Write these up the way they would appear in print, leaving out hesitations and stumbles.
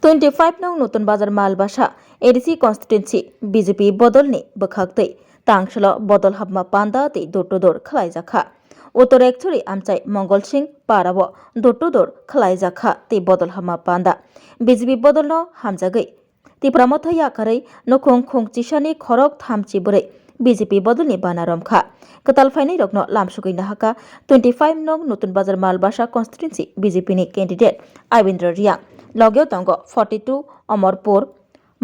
25 नং नतुन बाजार Malbasa ADC कन्स्टिट्युएन्सि BJP बदलनि बोखागतै तांसल बदल हाबमा पान्दा तै दर खलायजाखा उत्तर एकचुरि आमचाइ मंगल सिंह पाराव दर खलायजाखा तै बदल हाबमा पान्दा बीजेपी बदलनो हामजागै तिप्रामथाय आकारै नखुं खुंचिसानि खरक थामचि बोरै बीजेपी बदलनि बानारमखा कताल फाइनै रगनो लामसुगैनो हाका 25 नং नतुन बाजार मालबासा कन्स्टिट्युएन्सि बीजेपी नि कैंडिडेट आइवेन्द्र रियां लगेव दंग 42 अमरपुर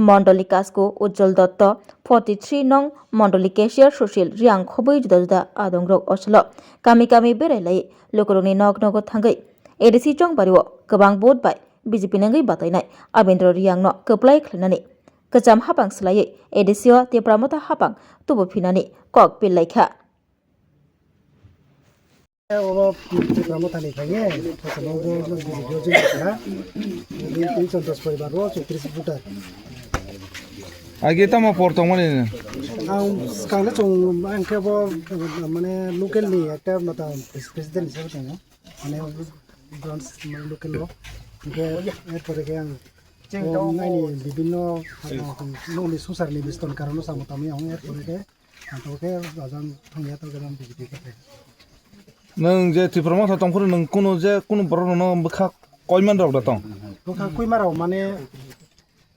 मंडली कास्को उज्जवल दत्त 43 नং मंडली केशियर सुशील रियां खबै जुदा जुदा आदंग्रक असलो कामी कामी बेरायलायै लोकरंनि नग नग थांगै एडिसि चंबारिव गोबां भोट बाय बीजेपी नंगै बातायनाय आइवेन्द्र रियांनो कोप्लाय खलायनानै गोजाम हाबां सोलायै एडिसिआ तेप्रामथा हाबां तुबुफिनानै कक बिलायखा Agi tama portong mana ni? Sekarang tu angke bo mana local ni একটা mata presiden হিসেবে তো মানে ব্রাঞ্চ লোকাল লো যে এরপরে কে নাইনি বিভিন্ন নলি সুসারনি বিস্তন কারণে সামত আমি এরপরে কে তোকে রাজান থাঙ্গিয়া তো গেলাম বিজেপি কে Neng je tiprama tha tongkuru neng kuno borok no bkha koiman rok da tong. Bkha kuimarau মানে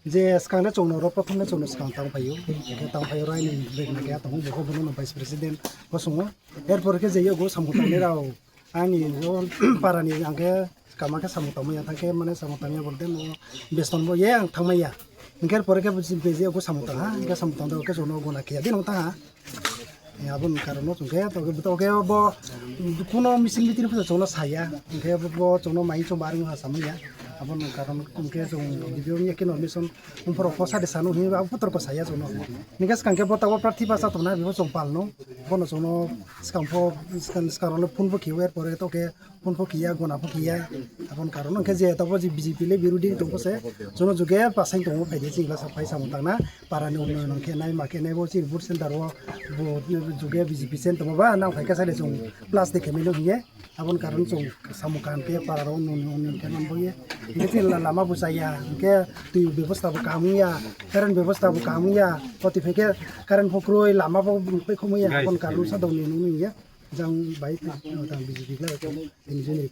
যে sekarang চৌনো প্রথমে চৌনো sekarang তাও পাইও রাইনি বেগনা কে তাও বকো বনো ভাইস প্রেসিডেন্ট বসঙ্গ এরপরে কে যেইও গো সামুতানি রাও आंनि पारानि आंखे कामाखे सामुतामैया थांखे माने सामुतामैया बोलते नो बेस्तन बो ये आं थांमाया इनकेर परे के बेजे को सामुता हा इनके सामुता दो के जोनो गोना के दिन ता याबुन कारनो तुंखे तो के बो कुनो मिसिं बितिर फो जोनो साया इनके बो जोनो माइ चो बारिं हा सामैया abon karon kumke jong video ni ke no mission umpro fosa de sanu hi ab putor ko saya jono nigas kanke bota wa prathi basa to na bibo jong palno bono jono skampo skaron phun bo kiwer pore to ke phun bo kiya gona bo kiya abon karon ke je to bo bjp le birudi to ko se jono juge pasai to faide jingla sa paisa motang na parani unnayon ke nai ma ke nai bo sir bur center wo bo juge bjp center ba na khai ka sale jong plus de kemelo hiye abon karon jong samukan ke pararo nun ke nan bo ye ini lama bu saya ke tu ব্যবস্থা কামিয়া কারণ ব্যবস্থা কামিয়া পতি ফেকে কারণ ফক্রই lama bu pe khumuya kon karu sa dong ni ni ya jang bai ta bijibi la ko ini jeni